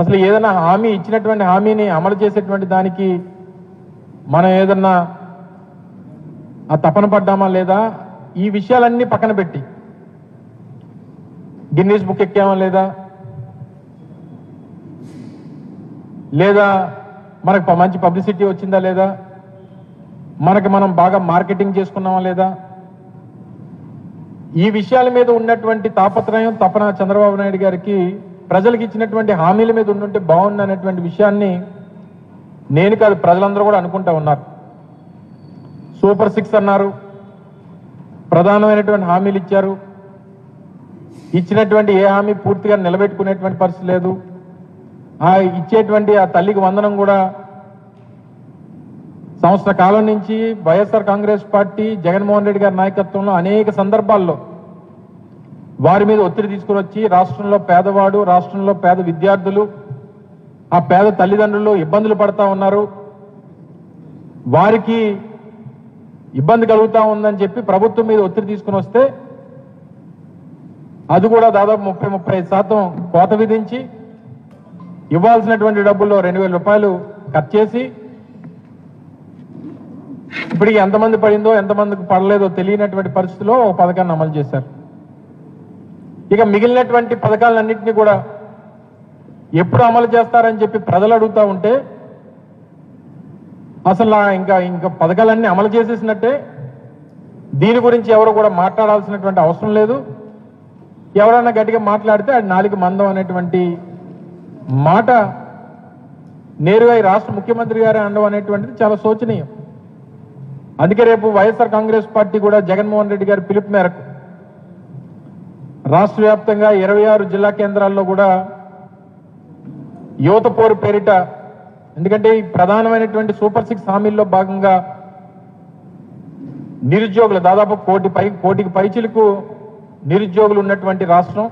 అసలు ఏదైనా హామీ ఇచ్చినటువంటి హామీని అమలు చేసేటువంటి దానికి మనం ఏదన్నా ఆ తపన పడ్డామా లేదా, ఈ విషయాలన్నీ పక్కన పెట్టి గిన్నీస్ బుక్ ఎక్కామా లేదా, లేదా మనకు మంచి పబ్లిసిటీ వచ్చిందా లేదా, మనకి మనం బాగా మార్కెటింగ్ చేసుకున్నామా లేదా, ఈ విషయాల మీద ఉన్నటువంటి తాపత్రయం తపన చంద్రబాబు నాయుడు గారికి ప్రజలకు ఇచ్చినటువంటి హామీల మీద ఉండుంటే బాగుంది అనేటువంటి విషయాన్ని నేను కాదు ప్రజలందరూ కూడా అనుకుంటా ఉన్నారు. సూపర్ 6 అన్నారు, ప్రధానమైనటువంటి హామీలు ఇచ్చారు, ఇచ్చినటువంటి ఏ హామీ పూర్తిగా నిలబెట్టుకునేటువంటి పరిస్థితి లేదు. ఆ ఇచ్చేటువంటి ఆ తల్లికి వందనం కూడా సంవత్సర కాలం నుంచి వైఎస్ఆర్ కాంగ్రెస్ పార్టీ జగన్మోహన్ రెడ్డి గారి నాయకత్వంలో అనేక సందర్భాల్లో వారి మీద ఒత్తిడి తీసుకుని వచ్చి రాష్ట్రంలో పేదవాడు, రాష్ట్రంలో పేద విద్యార్థులు, ఆ పేద తల్లిదండ్రులు ఇబ్బందులు పడతా ఉన్నారు, వారికి ఇబ్బంది కలుగుతా ఉందని చెప్పి ప్రభుత్వం మీద ఒత్తిడి తీసుకుని వస్తే అది కూడా దాదాపు 30-35% కోత విధించి ఇవ్వాల్సినటువంటి డబ్బుల్లో 2,000 రూపాయలు కట్ చేసి ఇప్పటికి ఎంతమంది పడిందో ఎంతమందికి పడలేదో తెలియనటువంటి పరిస్థితిలో ఒక పథకాన్ని అమలు చేశారు. ఇక మిగిలినటువంటి పథకాలన్నింటినీ కూడా ఎప్పుడు అమలు చేస్తారని చెప్పి ప్రజలు అడుగుతూ ఉంటే అసలు ఇంకా పథకాలన్నీ అమలు చేసేసినట్టే, దీని గురించి ఎవరు కూడా మాట్లాడాల్సినటువంటి అవసరం లేదు. ఎవరైనా గట్టిగా మాట్లాడితే అది నాలుగు మందం అనేటువంటి మాట నేరుగా ఈ రాష్ట్ర ముఖ్యమంత్రి గారే అనడం అనేటువంటిది చాలా శోచనీయం. అందుకే రేపు వైఎస్ఆర్ కాంగ్రెస్ పార్టీ కూడా జగన్మోహన్ రెడ్డి గారి పిలుపు మేరకు రాష్ట్ర వ్యాప్తంగా 26 జిల్లా కేంద్రాల్లో కూడా యువత పోరు పేరిట, ఎందుకంటే ఈ ప్రధానమైనటువంటి సూపర్ 6 హామీల్లో భాగంగా నిరుద్యోగులు దాదాపు కోటికి పైచిలకు నిరుద్యోగులు ఉన్నటువంటి రాష్ట్రం.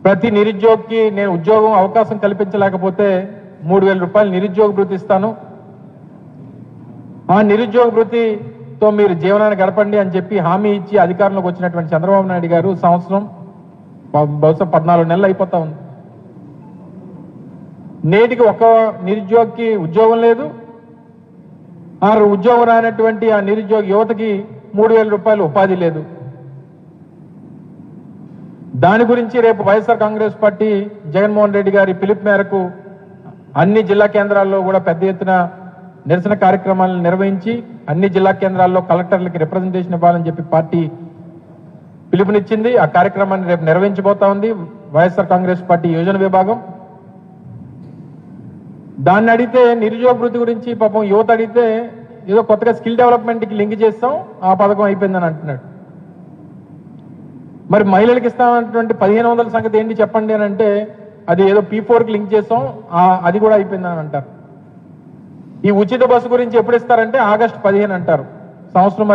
ప్రతి నిరుద్యోగికి నేను ఉద్యోగం అవకాశం కల్పించలేకపోతే 3,000 రూపాయలు నిరుద్యోగ భృతి ఇస్తాను, ఆ నిరుద్యోగ భృతితో మీరు జీవనాన్ని గడపండి అని చెప్పి హామీ ఇచ్చి అధికారంలోకి వచ్చినటువంటి చంద్రబాబు నాయుడు గారు సంవత్సరం బహుశా 14 నెలలు అయిపోతా ఉంది. నేటికి ఒక నిరుద్యోగికి ఉద్యోగం లేదు, ఆ ఉద్యోగం రానటువంటి ఆ నిరుద్యోగ యువతకి 3,000 రూపాయలు ఉపాధి లేదు. దాని గురించి రేపు వైఎస్ఆర్ కాంగ్రెస్ పార్టీ జగన్మోహన్ రెడ్డి గారి పిలుపు మేరకు అన్ని జిల్లా కేంద్రాల్లో కూడా పెద్ద ఎత్తున నిరసన కార్యక్రమాలను నిర్వహించి అన్ని జిల్లా కేంద్రాల్లో కలెక్టర్లకి రిప్రజెంటేషన్ ఇవ్వాలని చెప్పి పార్టీ పిలుపునిచ్చింది. ఆ కార్యక్రమాన్ని రేపు నిర్వహించబోతా ఉంది వైఎస్ఆర్ కాంగ్రెస్ పార్టీ యోజన విభాగం. దాన్ని అడిగితే నిరుద్యోగ వృత్తి గురించి పాపం యువత అడిగితే ఏదో కొత్తగా స్కిల్ డెవలప్మెంట్కి లింక్ చేస్తాం, ఆ పథకం అయిపోయిందని అంటున్నాడు. మరి మహిళలకు ఇస్తామన్నటువంటి 1,500 సంగతి ఏంటి చెప్పండి అని అంటే అది ఏదో P4కి లింక్ చేస్తాం, అది కూడా అయిపోయిందని అంటారు. ఈ ఉచిత బస్సు గురించి ఎప్పుడు ఇస్తారంటే ఆగస్టు 15 అంటారు. సంవత్సరం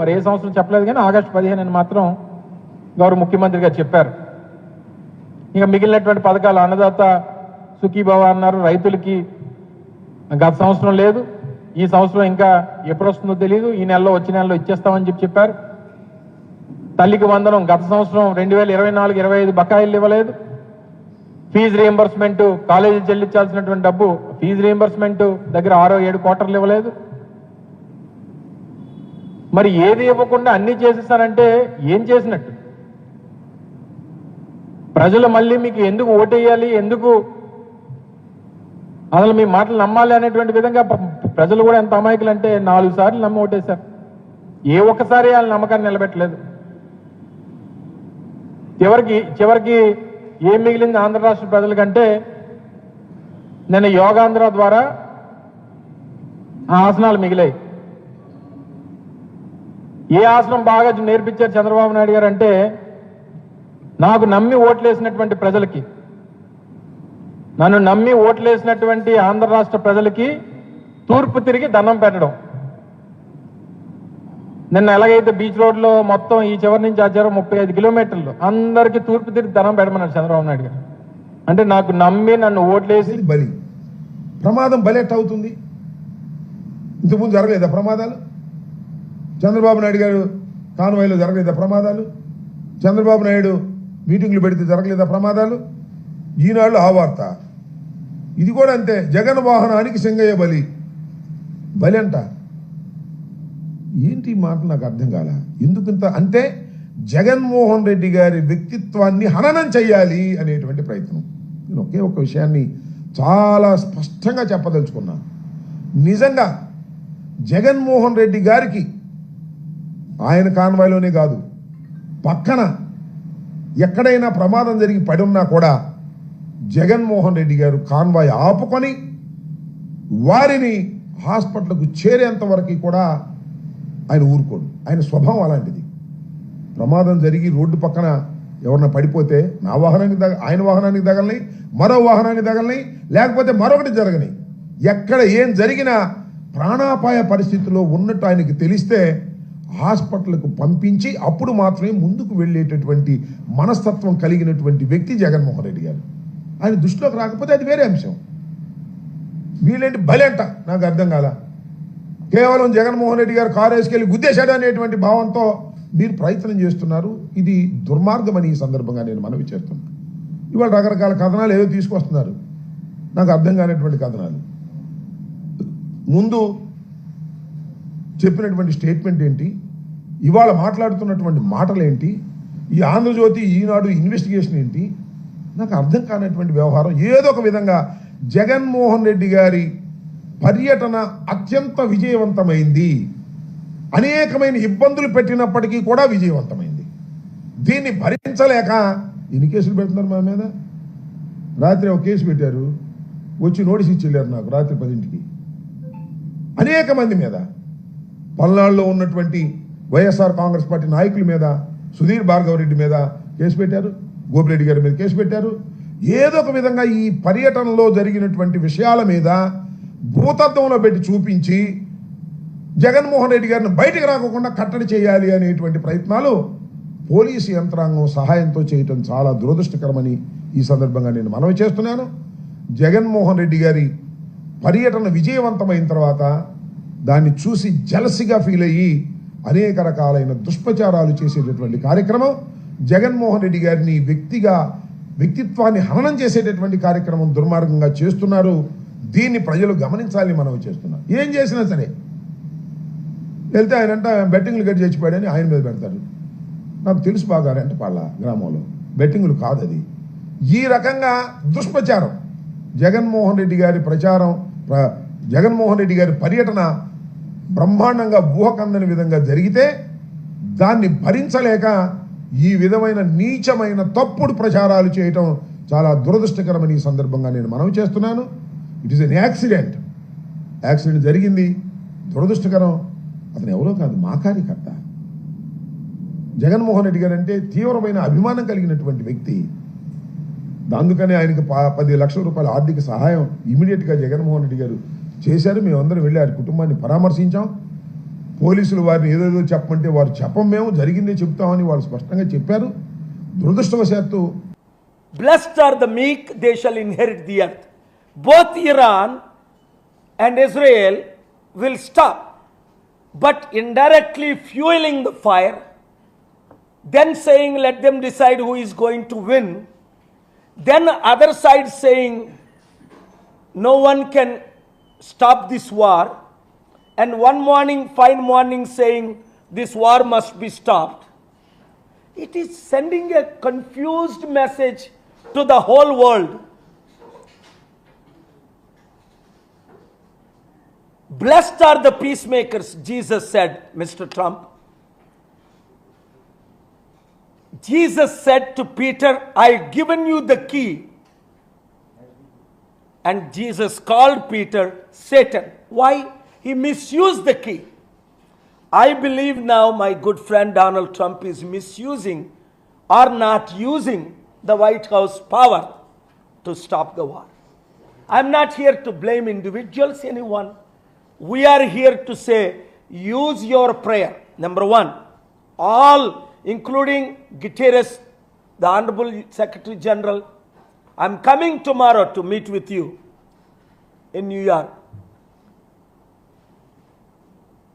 మరి ఏ సంవత్సరం చెప్పలేదు కానీ ఆగస్టు 15 అని మాత్రం గౌరవ ముఖ్యమంత్రి గారు చెప్పారు. ఇంకా మిగిలినటువంటి పథకాలు అన్నదాత సుఖీభవ అన్నారు, రైతులకి గత సంవత్సరం లేదు, ఈ సంవత్సరం ఇంకా ఎప్పుడు వస్తుందో తెలియదు, ఈ నెలలో వచ్చే నెలలో ఇచ్చేస్తామని చెప్పారు. తల్లికి వందనం గత సంవత్సరం 2024-25 బకాయిలు ఇవ్వలేదు. ఫీజు రీఎంబర్స్మెంట్ కాలేజీలు చెల్లించాల్సినటువంటి డబ్బు ఫీజు రీఎంబర్స్మెంట్ దగ్గర 6-7 క్వార్టర్లు ఇవ్వలేదు. మరి ఏది ఇవ్వకుండా అన్ని చేసేస్తారంటే ఏం చేసినట్టు? ప్రజలు మళ్ళీ మీకు ఎందుకు ఓటేయాలి, ఎందుకు అసలు మీ మాటలు నమ్మాలి అనేటువంటి విధంగా ప్రజలు కూడా ఎంత అమాయకులు అంటే 4 సార్లు నమ్మి ఓటేశారు. ఏ ఒక్కసారి వాళ్ళ నమ్మకాన్ని నిలబెట్టలేదు. చివరికి ఏం మిగిలింది ఆంధ్ర రాష్ట్ర ప్రజల కంటే నిన్న యోగాంధ్ర ద్వారా ఆ ఆసనాలు మిగిలాయి. ఏ ఆసనం బాగా నేర్పించారు చంద్రబాబు నాయుడు గారు అంటే నాకు నమ్మి ఓట్లేసినటువంటి ప్రజలకి, నన్ను నమ్మి ఓట్లేసినటువంటి ఆంధ్ర రాష్ట్ర ప్రజలకి తూర్పు తిరిగి దండం పెట్టడం. నిన్న ఎలాగైతే బీచ్ రోడ్లో మొత్తం ఈ చివరి నుంచి ఆ చివరి 35 కిలోమీటర్లు అందరికీ తూర్పు తిరిగి దండం పెట్టమన్నారు చంద్రబాబు నాయుడు గారు. అంటే నాకు నమ్మి నన్ను ఓట్లేసి బలి ప్రమాదం బలెట్ అవుతుంది. ఇంతకుముందు జరగలేదా ప్రమాదాలు? చంద్రబాబు నాయుడు గారు కాన్వాయ్లో జరగలేదా ప్రమాదాలు? చంద్రబాబు నాయుడు మీటింగ్లు పెడితే జరగలేదా ప్రమాదాలు? ఈనాళ్ళు ఆ వార్త. ఇది కూడా అంతే. జగన్ వాహనానికి సింగయ్య బలి అంట. ఏంటి మాట నాకు అర్థం కాల. ఎందుకంత అంటే జగన్మోహన్ రెడ్డి గారి వ్యక్తిత్వాన్ని హననం చెయ్యాలి అనేటువంటి ప్రయత్నం. నేను ఒకే ఒక విషయాన్ని చాలా స్పష్టంగా చెప్పదలుచుకున్నాను. నిజంగా జగన్మోహన్ రెడ్డి గారికి ఆయన కాన్వాయ్లోనే కాదు, పక్కన ఎక్కడైనా ప్రమాదం జరిగి పడి ఉన్నా కూడా జగన్మోహన్ రెడ్డి గారు కాన్వాయ్ ఆపుకొని వారిని హాస్పిటల్కు చేరేంత వరకు కూడా ఆయన ఊరుకోడు. ఆయన స్వభావం అలాంటిది. ప్రమాదం జరిగి రోడ్డు పక్కన ఎవరన్నా పడిపోతే నా వాహనానికి ఆయన వాహనానికి తగలని, మరో వాహనానికి తగలని, లేకపోతే మరొకటి జరగని, ఎక్కడ ఏం జరిగినా ప్రాణాపాయ పరిస్థితిలో ఉన్నట్టు ఆయనకి తెలిస్తే హాస్పిటల్కు పంపించి అప్పుడు మాత్రమే ముందుకు వెళ్ళేటటువంటి మనస్తత్వం కలిగినటువంటి వ్యక్తి జగన్మోహన్ రెడ్డి గారు. ఆయన దృష్టిలోకి రాకపోతే అది వేరే అంశం. వీళ్ళేంటి బలేంట నాకు అర్థం కాల. కేవలం జగన్మోహన్ రెడ్డి గారు కారు వేసుకెళ్ళి గుద్దేశాడు అనేటువంటి భావంతో మీరు ప్రయత్నం చేస్తున్నారు. ఇది దుర్మార్గమని ఈ సందర్భంగా నేను మనవి చేస్తున్నాను. ఇవాళ రకరకాల కథనాలు ఏదో తీసుకొస్తున్నారు, నాకు అర్థం కానటువంటి కథనాలు. ముందు చెప్పినటువంటి స్టేట్మెంట్ ఏంటి, ఇవాళ మాట్లాడుతున్నటువంటి మాటలు ఏంటి, ఈ ఆంధ్రజ్యోతి ఈనాడు ఇన్వెస్టిగేషన్ ఏంటి, నాకు అర్థం కానటువంటి వ్యవహారం. ఏదో ఒక విధంగా జగన్మోహన్ రెడ్డి గారి పర్యటన అత్యంత విజయవంతమైంది. అనేకమైన ఇబ్బందులు పెట్టినప్పటికీ కూడా విజయవంతమైంది. దీన్ని భరించలేక ఎన్ని కేసులు పెడుతున్నారు మా మీద? రాత్రి ఒక కేసు పెట్టారు, వచ్చి నోటీస్ ఇచ్చి వెళ్ళారు నాకు రాత్రి 10ంటికి. అనేక మంది మీద, పల్నాడులో ఉన్నటువంటి వైఎస్ఆర్ కాంగ్రెస్ పార్టీ నాయకుల మీద, సుధీర్ భార్గవరెడ్డి మీద కేసు పెట్టారు, గోపిరెడ్డి గారి మీద కేసు పెట్టారు. ఏదో ఒక విధంగా ఈ పర్యటనలో జరిగినటువంటి విషయాల మీద భూతత్వంలో పెట్టి చూపించి జగన్మోహన్ రెడ్డి గారిని బయటకు రాకుండా కట్టడి చేయాలి అనేటువంటి ప్రయత్నాలు పోలీసు యంత్రాంగం సహాయంతో చేయటం చాలా దురదృష్టకరమని ఈ సందర్భంగా నేను మనవి చేస్తున్నాను. జగన్మోహన్ రెడ్డి గారి పర్యటన విజయవంతమైన తర్వాత దాన్ని చూసి జలసిగా ఫీల్ అయ్యి అనేక రకాలైన దుష్ప్రచారాలు చేసేటటువంటి కార్యక్రమం, జగన్మోహన్ రెడ్డి గారిని వ్యక్తిత్వాన్ని హననం చేసేటటువంటి కార్యక్రమం దుర్మార్గంగా చేస్తున్నారు. దీన్ని ప్రజలు గమనించాలని మనం చేస్తున్నాం. ఏం చేసినా సరే వెళ్తే ఆయన అంట బెట్టింగ్లు కట్టి చచ్చిపోయాడని ఆయన మీద పెడతారు. నాకు తెలుసు బాగా రెంటపాళ్ళ గ్రామంలో బెట్టింగ్లు కాదు అది. ఈ రకంగా దుష్ప్రచారం, జగన్మోహన్ రెడ్డి గారి ప్రచారం, జగన్మోహన్ రెడ్డి గారి పర్యటన బ్రహ్మాండంగా ఊహకందని విధంగా జరిగితే దాన్ని భరించలేక ఈ విధమైన నీచమైన తప్పుడు ప్రచారాలు చేయటం చాలా దురదృష్టకరమని ఈ సందర్భంగా నేను మనవి చేస్తున్నాను. ఇట్ ఈస్ ఎన్ యాక్సిడెంట్ జరిగింది, దురదృష్టకరం. అతను ఎవరో కాదు, మా కార్యకర్త. జగన్మోహన్ రెడ్డి గారు అంటే తీవ్రమైన అభిమానం కలిగినటువంటి వ్యక్తి. అందుకనే ఆయనకి 10 లక్షల రూపాయల ఆర్థిక సహాయం ఇమీడియట్గా జగన్మోహన్ రెడ్డి గారు చేశారు. మేమందరం వెళ్ళి ఆయన కుటుంబాన్ని పరామర్శించాం. పోలీసులు వారిని ఏదేదో చెప్పమంటే వారు చెప్పం, మేము జరిగిందే చెప్తామని వాళ్ళు స్పష్టంగా చెప్పారు. దురదృష్టవశాత్తు Blessed are the meek, they shall inherit the earth. Both Iran and Israel will stop, but indirectly fueling the fire, then saying let them decide who is going to win, then other side saying no one can stop this war, and fine morning saying this war must be stopped. It is sending a confused message to the whole world. Blessed are the peacemakers, Jesus said, Mr. Trump. Jesus said to Peter, I've given you the key. And Jesus called Peter Satan. Why? He misused the key. I believe now my good friend Donald Trump is misusing or not using the White House power to stop the war. I'm not here to blame individuals, anyone. We are here to say, use your prayer. Number one, all, including Guterres, the Honorable Secretary General, I'm coming tomorrow to meet with you. in New York.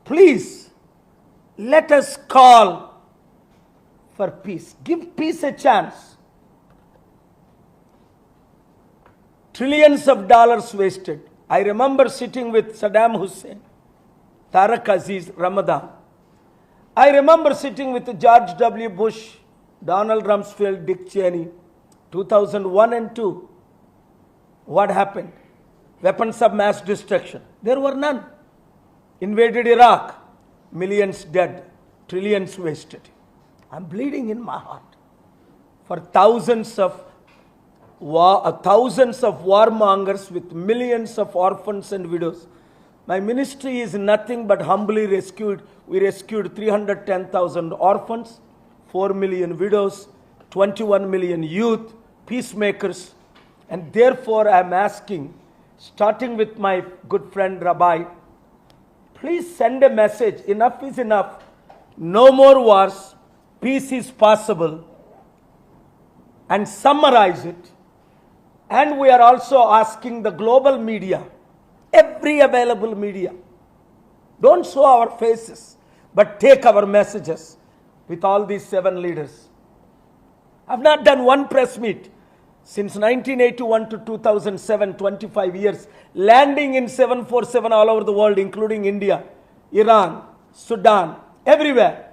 Please, let us call for peace. Give peace a chance. Trillions of dollars wasted. I remember sitting with Saddam Hussein, Tariq Aziz, Ramadan. I remember sitting with George W. Bush, Donald Rumsfeld, Dick Cheney, 2001 and 2. What happened? Weapons of mass destruction. There were none. Invaded Iraq, millions dead, trillions wasted. I'm bleeding in my heart for thousands of warmongers with millions of orphans and widows. My ministry is nothing but humbly rescued. We rescued 310,000 orphans, 4 million widows, 21 million youth, peacemakers. And therefore I am asking, starting with my good friend Rabbi, please send a message. Enough is enough. No more wars. Peace is possible. And summarize it. And we are also asking the global media, every available media, don't show our faces, but take our messages with all these 7 leaders. I've not done one press meet since 1981 to 2007, 25 years, landing in 747 all over the world, including India, Iran, Sudan, everywhere.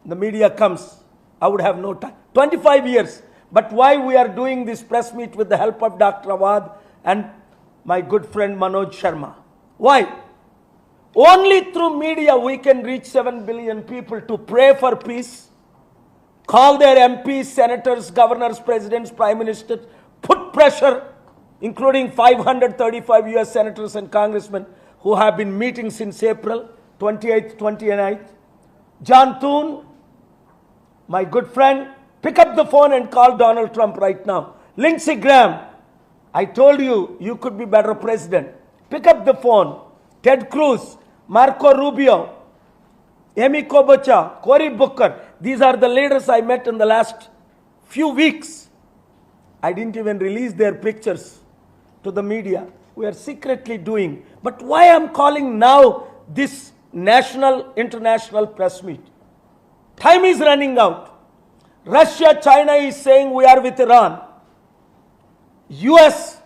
The media comes. I would have no time. 25 years. But why we are doing this press meet with the help of Dr. Awad and my good friend Manoj Sharma? Why? Only through media we can reach 7 billion people to pray for peace, call their MPs, senators, governors, presidents, prime ministers, put pressure, including 535 US senators and congressmen who have been meeting since April 28th, 29th. John Thune, my good friend, pick up the phone and call Donald Trump right now. Lindsey Graham, I told you, you could be better president. Pick up the phone. Ted Cruz, Marco Rubio, Amy Klobuchar, Cory Booker. These are the leaders I met in the last few weeks. I didn't even release their pictures to the media. We are secretly doing. But why I'm calling now this national, international press meet? Time is running out. Russia, China is saying we are with Iran. US,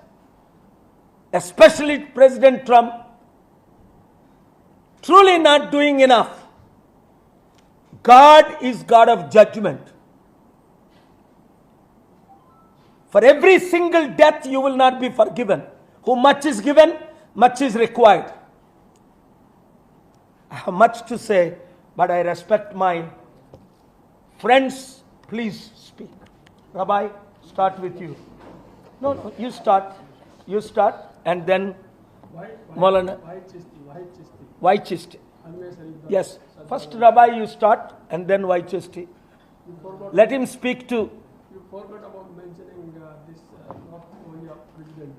especially President Trump, truly not doing enough. God is God of judgment. For every single death you will not be forgiven. Who much is given, much is required. I have much to say, but I respect my friends. Please speak. Rabbi, start with you. No, you start. You start, and then Maulana. White Chisti. Yes. First, Rabbi, you start, and then White Chisti. Let him speak to. You forgot about mentioning this North Korea president.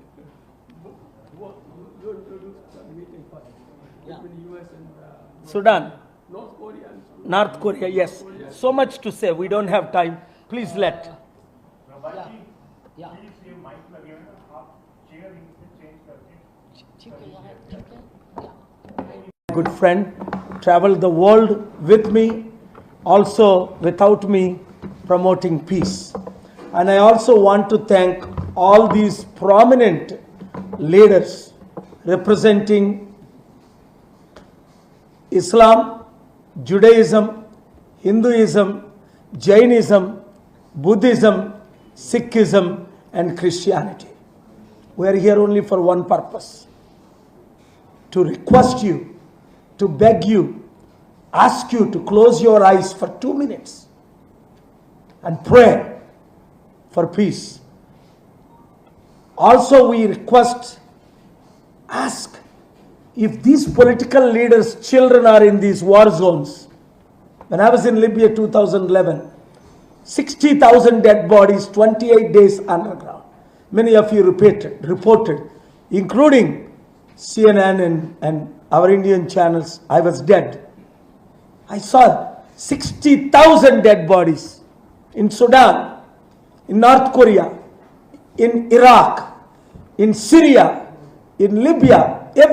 You introduced the meeting first between US and Sudan. North Korea and Sudan. North Korea, yes. So much to say. We don't have time. Please let. Good friend, traveled the world with me, also without me, promoting peace. And I also want to thank all these prominent leaders representing Islam, Judaism, Hinduism, Jainism, Buddhism, Sikhism, and Christianity. We are here only for one purpose: to request you, to beg you, ask you to close your eyes for 2 minutes and pray for peace. Also, we request, ask, if these political leaders' children are in these war zones. When I was in Libya 2011, 60,000 dead bodies, 28 days underground. Many of you reported, including CNN and our Indian channels. I was dead. I saw 60,000 dead bodies in Sudan, in North Korea, in Iraq, in Syria, in Libya, every